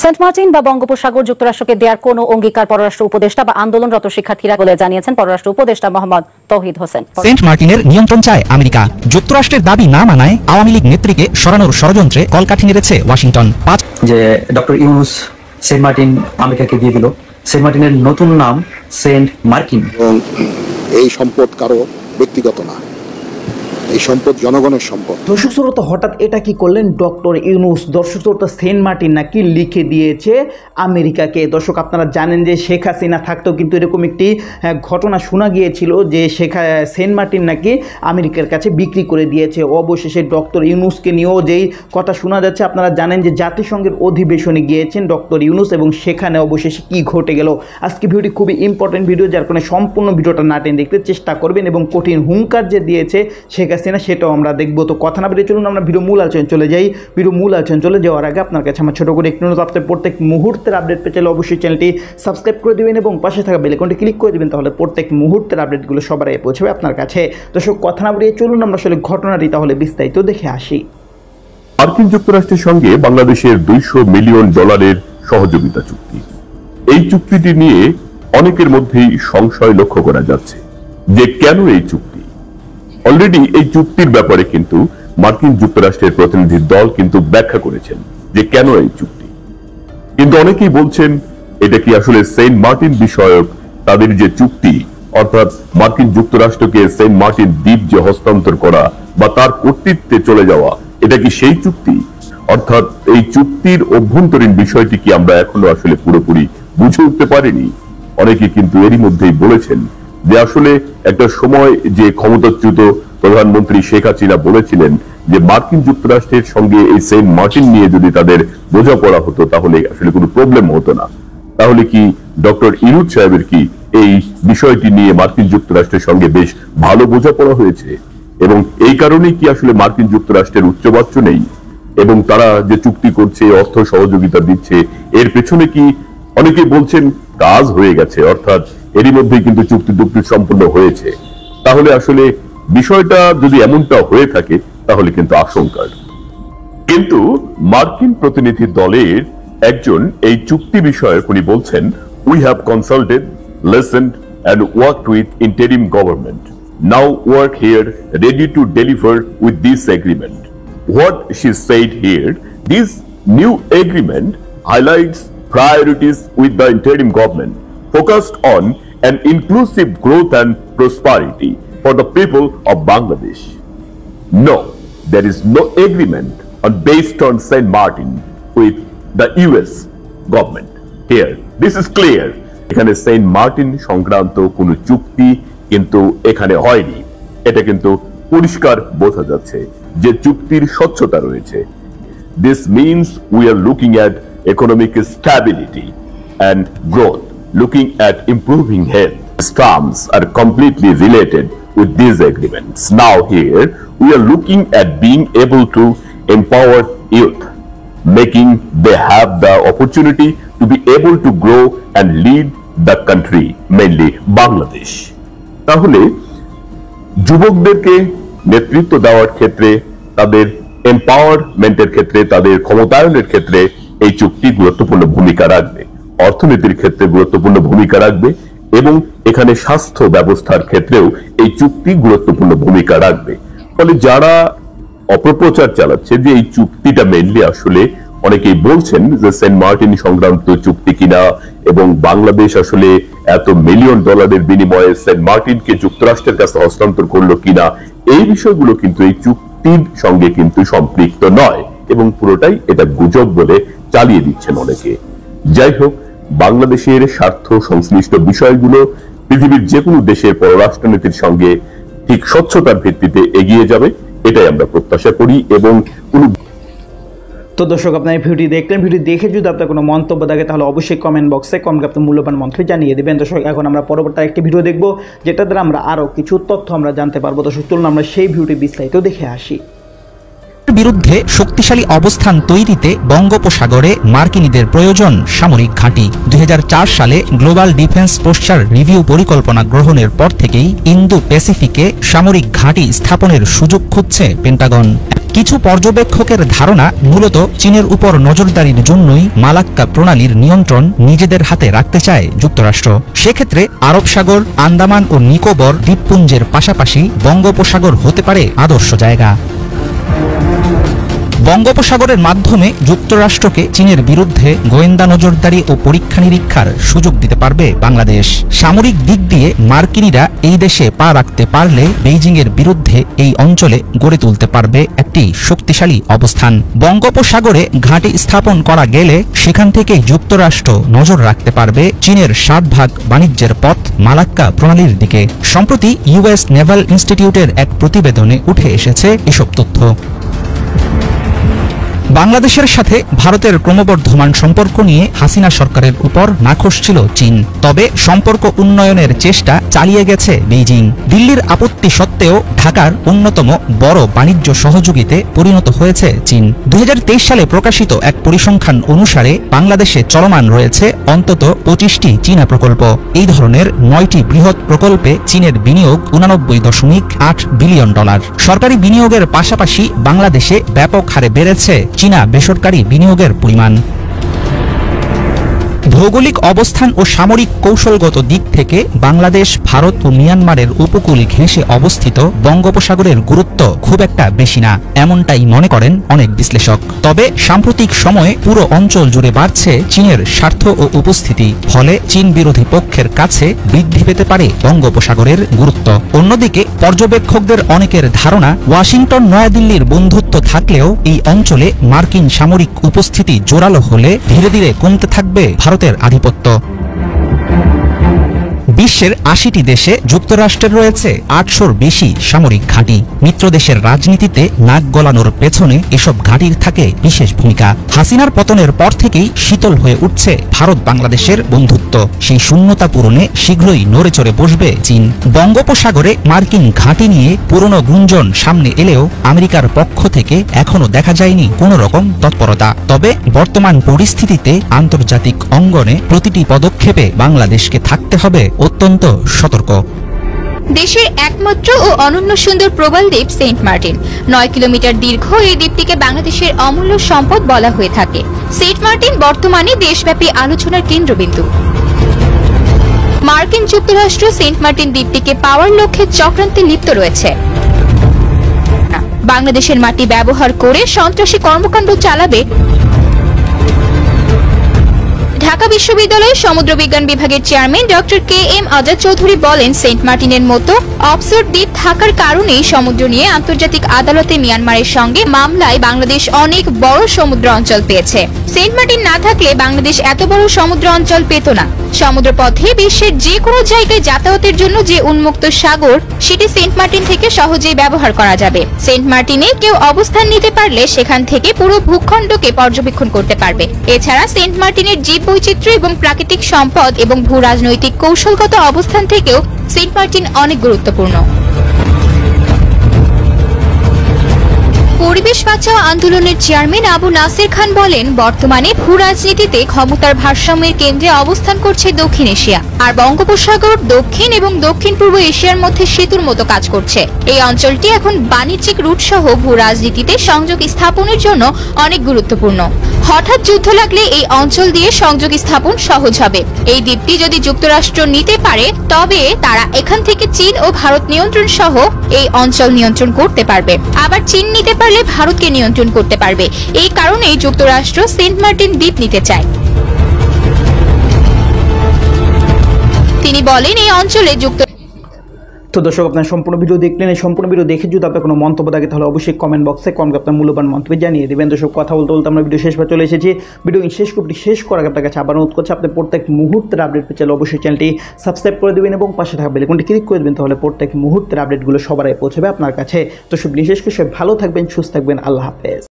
Saint Martin বা বঙ্গোপসাগর যুক্তরাষ্ট্রকে দেওয়ার কোনো অঙ্গীকার পররাষ্ট্র উপদেষ্টা বা আন্দোলনরত শিক্ষার্থীরা বলে জানিয়েছেন পররাষ্ট্র উপদেষ্টা মোহাম্মদ তৌহিদ হোসেন। সেন্ট মার্টিনের নিয়ন্ত্রণ চায় আমেরিকা। যুক্তরাষ্ট্রের দাবি না মানায় আওয়ামী লীগ নেত্রীকে সরানোর ষড়যন্ত্রে কলকাঠি নেড়েছে ওয়াশিংটন। যে ডক্টর ইউনুস সেন্ট মার্টিন আমেরিকাকে দিয়ে দিল, সেন্ট মার্টিনের নতুন নাম সেন্ট মার্টিন। এই সম্পদ কারো ব্যক্তিগত না, এই সম্পদ জনগণের সম্পদ। দর্শক শ্রোতা, হঠাৎ এটা কি করলেন ডক্টর ইউনুস? দর্শক শ্রোতা, সেন্ট মার্টিন নাকি লিখে দিয়েছে আমেরিকাকে। দর্শক, আপনারা জানেন যে শেখ হাসিনা থাকতেও কিন্তু এরকম একটি ঘটনা শোনা গিয়েছিল যে সেন্ট মার্টিন নাকি আমেরিকার কাছে বিক্রি করে দিয়েছে। অবশেষে ডক্টর ইউনুসকে নিয়েও যেই কথা শোনা যাচ্ছে, আপনারা জানেন যে জাতিসংঘের অধিবেশনে গিয়েছেন ডক্টর ইউনুস এবং সেখানে অবশেষে কি ঘটে গেল। আজকে ভিডিওটি খুবই ইম্পর্টেন্ট ভিডিও, যার কারণে সম্পূর্ণ ভিডিওটা না টেনে দেখতে চেষ্টা করবেন এবং কঠিন হুঙ্কার যে দিয়েছে শেখ হাসিনা সেটাও আমরা দেখবো। তো কথা না বেরিয়ে চলুন আমরা ভিডিও মূল আলোচনা চলে যাই। ভিডিও মূল আলোচনা চলে যাওয়ার আগে আপনার কাছে আমার ছোটো করে একটু অনুরোধ, আপনার প্রত্যেক মুহূর্তের আপডেট পেতে চাইলে অবশ্যই চ্যানেলটি সাবস্ক্রাইব করে দেবেন এবং পাশে থাকা বেল আইকনটি ক্লিক করে দেবেন, তাহলে প্রত্যেক মুহূর্তের আপডেটগুলো সবার আগে পৌঁছবে আপনার কাছে। দর্শক, কথা না বেরিয়ে চলুন আমরা আসলে ঘটনাটি তাহলে বিস্তারিত দেখে আসি। মার্কিন যুক্তরাষ্ট্রের সঙ্গে বাংলাদেশের $200 মিলিয়ন সহযোগিতা চুক্তি। এই চুক্তিটি নিয়ে অনেকের মধ্যেই সংশয় লক্ষ্য করা যাচ্ছে যে কেন এই চুক্তি। অলরেডি এই চুক্তির ব্যাপারে কিন্তু মার্কিন যুক্তরাষ্ট্রের প্রতিনিধি দল কিন্তু ব্যাখ্যা করেছেন যে কেন এই চুক্তি। কিন্তু অনেকেই বলছেন এটা কি আসলে সেন্ট মার্টিন বিষয়ক তাদের যে চুক্তি, অর্থাৎ মার্কিন যুক্তরাষ্ট্রকে সেন্ট মার্টিন দ্বীপ যে হস্তান্তর করা বা তার কর্তৃত্বে চলে যাওয়া, এটা কি সেই চুক্তি? অর্থাৎ এই চুক্তির অভ্যন্তরীণ বিষয়টি কি আমরা এখনো আসলে পুরোপুরি বুঝে উঠতে পারিনি। অনেকে কিন্তু এরই মধ্যেই বলেছেন যে আসলে একটা সময় যে ক্ষমতাচ্যুত প্রধানমন্ত্রী শেখ হাসিনা বলেছিলেন যে মার্কিন যুক্তরাষ্ট্রের সঙ্গে এই সেন্ট মার্টিন নিয়ে যদি তাদের বোঝাপড়া হতো তাহলে আসলে কোনো প্রবলেম হতো না। তাহলে কি ডক্টর ইউনুস সাহেবের কি এই বিষয়টি নিয়ে মার্কিন যুক্তরাষ্ট্রের সঙ্গে বেশ ভালো বোঝাপড়া হয়েছে এবং এই কারণেই কি আসলে মার্কিন যুক্তরাষ্ট্রের উচ্চবাচ্য নেই এবং তারা যে চুক্তি করছে, অর্থ সহযোগিতা দিচ্ছে, এর পেছনে কি অনেকেই বলছেন কাজ হয়ে গেছে, অর্থাৎ এরই মধ্যে কিন্তু চুক্তি সম্পূর্ণ হয়েছে। তাহলে আসলে বিষয়টা যদি এমনটা হয়ে থাকে তাহলে কিন্তু আশঙ্কার। কিন্তু মার্কিন প্রতিনিধি দলের একজন এই চুক্তি বিষয়ে উনি বলছেন, we have consulted, listened and worked with interim government. Now work here ready to deliver with this agreement. What she said here, this new agreement highlights priorities with the interim government focused on an inclusive growth and prosperity for the people of Bangladesh. No, there is no agreement based on St. Martin with the US government. Here, this is clear. এখানে Saint Martin সংক্রান্ত কোনো চুক্তি কিন্তু এখানে হয়নি। এটা কিন্তু পরিষ্কার বোঝা যাচ্ছে যে চুক্তির স্বচ্ছতা রয়েছে। This means we are looking at economic stability and growth, looking at improving health. These terms are completely related with these agreements. Now here, we are looking at being able to empower youth, making they have the opportunity to be able to grow and lead the country, mainly Bangladesh. তাহলে যুবকদেরকে নেতৃত্ব দেওয়ার ক্ষেত্রে, তাদের এম্পাওয়ারমেন্টের ক্ষেত্রে, তাদের ক্ষমতায়নের ক্ষেত্রে এই চুক্তি গুরুত্বপূর্ণ ভূমিকা রাখবে, অর্থনীতির ক্ষেত্রে গুরুত্বপূর্ণ ভূমিকা রাখবে এবং এখানে স্বাস্থ্য ব্যবস্থার ক্ষেত্রেও এই চুক্তি গুরুত্বপূর্ণ ভূমিকা রাখবে। ফলে যারা অপপ্রচার চালাচ্ছে যে এই চুক্তিটা মেইনলি আসলে অনেকেই বলছেন যে সেন্ট মার্টিন সংক্রান্ত চুক্তি কিনা এবং বাংলাদেশ আসলে এত $1 মিলিয়ন বিনিময়ে সেন্ট মার্টিনকে যুক্তরাষ্ট্রের কাছে হস্তান্তর করলো কিনা, এই বিষয়গুলো কিন্তু এই চুক্তির সঙ্গে কিন্তু সম্পৃক্ত নয় এবং পুরোটাই এটা গুজব বলে চালিয়ে দিচ্ছেন অনেকে। যাই হোক, বাংলাদেশের স্বার্থ সংশ্লিষ্ট বিষয়গুলো পৃথিবীর যে কোনো দেশের পররাষ্ট্রনীতির সঙ্গে ঠিক স্বচ্ছতার ভিত্তিতে এগিয়ে যাবে, এটাই আমরা প্রত্যাশা করি। এবং তো দর্শক, আপনার এই ভিডিওটি দেখলেন, ভিডিও দেখে যদি আপনার কোনো মন্তব্য থাকে তাহলে অবশ্যই কমেন্ট বক্সে আপনার মূল্যবান মন্তব্য জানিয়ে দেবেন। দর্শক, এখন আমরা পরবর্তী একটি ভিডিও দেখব যেটা দ্বারা আমরা আরও কিছু তথ্য আমরা জানতে পারবো। দর্শক, চলুন আমরা সেই ভিডিওটি বিস্তারিত দেখে আসি। বিরুদ্ধে শক্তিশালী অবস্থান তৈরিতে বঙ্গোপসাগরে মার্কিনীদের প্রয়োজন সামরিক ঘাঁটি। 2004 সালে গ্লোবাল ডিফেন্স পোস্টার রিভিউ পরিকল্পনা গ্রহণের পর থেকেই ইন্দো প্যাসিফিকে সামরিক ঘাঁটি স্থাপনের সুযোগ খুঁজছে পেন্টাগন। কিছু পর্যবেক্ষকের ধারণা মূলত চীনের উপর নজরদারির জন্যই মালাক্কা প্রণালীর নিয়ন্ত্রণ নিজেদের হাতে রাখতে চায় যুক্তরাষ্ট্র। সেক্ষেত্রে আরব সাগর, আন্দামান ও নিকোবর দ্বীপপুঞ্জের পাশাপাশি বঙ্গোপসাগর হতে পারে আদর্শ জায়গা। বঙ্গোপসাগরের মাধ্যমে যুক্তরাষ্ট্রকে চীনের বিরুদ্ধে গোয়েন্দা নজরদারি ও পরীক্ষা নিরীক্ষার সুযোগ দিতে পারবে বাংলাদেশ। সামরিক দিক দিয়ে মার্কিনিরা এই দেশে পা রাখতে পারলে বেইজিংয়ের বিরুদ্ধে এই অঞ্চলে গড়ে তুলতে পারবে একটি শক্তিশালী অবস্থান। বঙ্গোপসাগরে ঘাঁটি স্থাপন করা গেলে সেখান থেকে যুক্তরাষ্ট্র নজর রাখতে পারবে চীনের 60% বাণিজ্যের পথ মালাক্কা প্রণালীর দিকে। সম্প্রতি ইউএস নেভাল ইনস্টিটিউটের এক প্রতিবেদনে উঠে এসেছে এসব তথ্য। বাংলাদেশের সাথে ভারতের ক্রমবর্ধমান সম্পর্ক নিয়ে হাসিনা সরকারের উপর নাখোশ ছিল চীন। তবে সম্পর্ক উন্নয়নের চেষ্টা চালিয়ে গেছে বেইজিং। দিল্লির আপত্তি সত্ত্বেও ঢাকার অন্যতম বড় বাণিজ্য সহযোগীতে পরিণত হয়েছে চীন। 2023 সালে প্রকাশিত এক পরিসংখ্যান অনুসারে বাংলাদেশে চলমান রয়েছে অন্তত 25টি চীনা প্রকল্প। এই ধরনের 9টি বৃহৎ প্রকল্পে চীনের বিনিয়োগ $89.8 বিলিয়ন। সরকারি বিনিয়োগের পাশাপাশি বাংলাদেশে ব্যাপক হারে বেড়েছে চীনা বেসরকারি বিনিয়োগের পরিমাণ। ভৌগোলিক অবস্থান ও সামরিক কৌশলগত দিক থেকে বাংলাদেশ, ভারত ও মিয়ানমারের উপকূল ঘেঁষে অবস্থিত বঙ্গোপসাগরের গুরুত্ব খুব একটা বেশি না, এমনটাই মনে করেন অনেক বিশ্লেষক। তবে সাম্প্রতিক সময়ে পুরো অঞ্চল জুড়ে বাড়ছে চীনের স্বার্থ ও উপস্থিতি। ফলে চীন বিরোধী পক্ষের কাছে বৃদ্ধি পেতে পারে বঙ্গোপসাগরের গুরুত্ব। অন্যদিকে পর্যবেক্ষকদের অনেকের ধারণা, ওয়াশিংটন নয়াদিল্লির বন্ধুত্ব থাকলেও এই অঞ্চলে মার্কিন সামরিক উপস্থিতি জোরালো হলে ধীরে ধীরে কমতে থাকবে ভারতের আধিপত্য। বিশ্বের 80টি দেশে যুক্তরাষ্ট্রের রয়েছে 800-র বেশি সামরিক ঘাঁটি। মিত্র দেশের রাজনীতিতে নাক গলানোর পেছনে এসব ঘাঁটির থাকে বিশেষ ভূমিকা। হাসিনার পতনের পর থেকেই শীতল হয়ে উঠছে ভারত বাংলাদেশের বন্ধুত্ব। সেই শূন্যতা পূরণে শীঘ্রই নড়েচড়ে বসবে চীন। বঙ্গোপসাগরে মার্কিন ঘাঁটি নিয়ে পুরনো গুঞ্জন সামনে এলেও আমেরিকার পক্ষ থেকে এখনো দেখা যায়নি কোনো রকম তৎপরতা। তবে বর্তমান পরিস্থিতিতে আন্তর্জাতিক অঙ্গনে প্রতিটি পদক্ষেপে বাংলাদেশকে থাকতে হবে অত্যন্ত সতর্ক। দেশের একমাত্র ও অনন্য সুন্দর প্রবাল দ্বীপ সেন্ট মার্টিন। 9 কিলোমিটার দীর্ঘ এই দ্বীপটিকে বাংলাদেশের অমূল্য সম্পদ বলা হয়ে থাকে। সেন্ট মার্টিন বর্তমানে দেশব্যাপী আলোচনার কেন্দ্রবিন্দু। মার্কিন যুক্তরাষ্ট্র সেন্ট মার্টিন দ্বীপটিকে পাওয়ার লক্ষ্যে চক্রান্তে লিপ্ত রয়েছে। বাংলাদেশের মাটি ব্যবহার করে সন্ত্রাসী কর্মকাণ্ড চালাবে। ঢাকা বিশ্ববিদ্যালয়ের সমুদ্রবিজ্ঞান বিভাগের chairman doctor KM. Azad Chowdhury বলেন, সেন্ট মার্টিনের মতো অফশোর দ্বীপ থাকার কারণেই সমুদ্র নিয়ে আন্তর্জাতিক আদালতে মিয়ানমারের সঙ্গে মামলায় বাংলাদেশ অনেক বড় সমুদ্র অঞ্চল পেয়েছে। সেন্ট মার্টিন না থাকলে বাংলাদেশ এত বড় সমুদ্র অঞ্চল পেত না। সমুদ্রপথে বিশ্বের যে কোনো জায়গায় যাতায়াতের জন্য যে উন্মুক্ত সাগর, সেটি সেন্ট মার্টিন থেকে সহজেই ব্যবহার করা যাবে। সেন্ট মার্টিনে কেউ অবস্থান নিতে পারলে সেখান থেকে পুরো ভূখণ্ডকে পর্যবেক্ষণ করতে পারবে। এছাড়া সেন্ট মার্টিনের জীববৈচিত্র্য এবং প্রাকৃতিক সম্পদ এবং ভূ রাজনৈতিক কৌশলগত অবস্থান থেকেও সেন্ট মার্টিন অনেক গুরুত্বপূর্ণ। পরিবেশ বাঁচাও আন্দোলনের চেয়ারম্যান আবু নাসির খান বলেন, বর্তমানে ভূ রাজনীতিতে ক্ষমতার ভারসাম্যের কেন্দ্রে অবস্থান করছে দক্ষিণ এশিয়া, আর বঙ্গোপসাগর দক্ষিণ এবং দক্ষিণ পূর্ব এশিয়ার মধ্যে সেতুর মতো কাজ করছে। এই অঞ্চলটি এখন বাণিজ্যিক রুট সহ ভূ রাজনীতিতে সংযোগ স্থাপনের জন্য অনেক গুরুত্বপূর্ণ। হঠাৎ যুদ্ধ লাগলে এই অঞ্চল দিয়ে সংযোগ স্থাপন সহজ হবে। এই দ্বীপটি যদি যুক্তরাষ্ট্র নিতে পারে, তবে তারা এখান থেকে চীন ও ভারত নিয়ন্ত্রণ সহ এই অঞ্চল নিয়ন্ত্রণ করতে পারবে। আবার চীন নিতে পারলে ভারতকে নিয়ন্ত্রণ করতে পারবে। এই কারণেই যুক্তরাষ্ট্র সেন্ট মার্টিন দ্বীপ নিতে চায়। তিনি বলেন, এই অঞ্চলে তো দর্শক, আপনার সম্পূর্ণ ভিডিও দেখলেন। এই সম্পূর্ণ ভিডিও দেখে যদি আপনার কোনো মন্তব্য থাকে তাহলে অবশ্যই কমেন্ট বক্সে আপনার মূল্যবান মন্তব্য জানিয়ে দেবেন। দর্শক, কথা বলতে বলতে আমরা ভিডিও শেষ পর চলে এসেছি। ভিডিও শেষ করার আপনার কাছে আবার অনুরোধ করছি, আপনি প্রত্যেক মুহূর্তের আপডেট পেতে চাইলে অবশ্যই চ্যানেলটি সাবস্ক্রাইব করে দেবেন এবং পাশে থাকা বেল আইকনটি ক্লিক করে দেবেন। তাহলে প্রত্যেক মুহূর্তের আপডেটগুলো সবার আগে পৌঁছবে আপনার কাছে। তো সব বিশেষ করে ভালো থাকবেন, সুস্থ থাকবেন। আল্লাহ হাফেজ।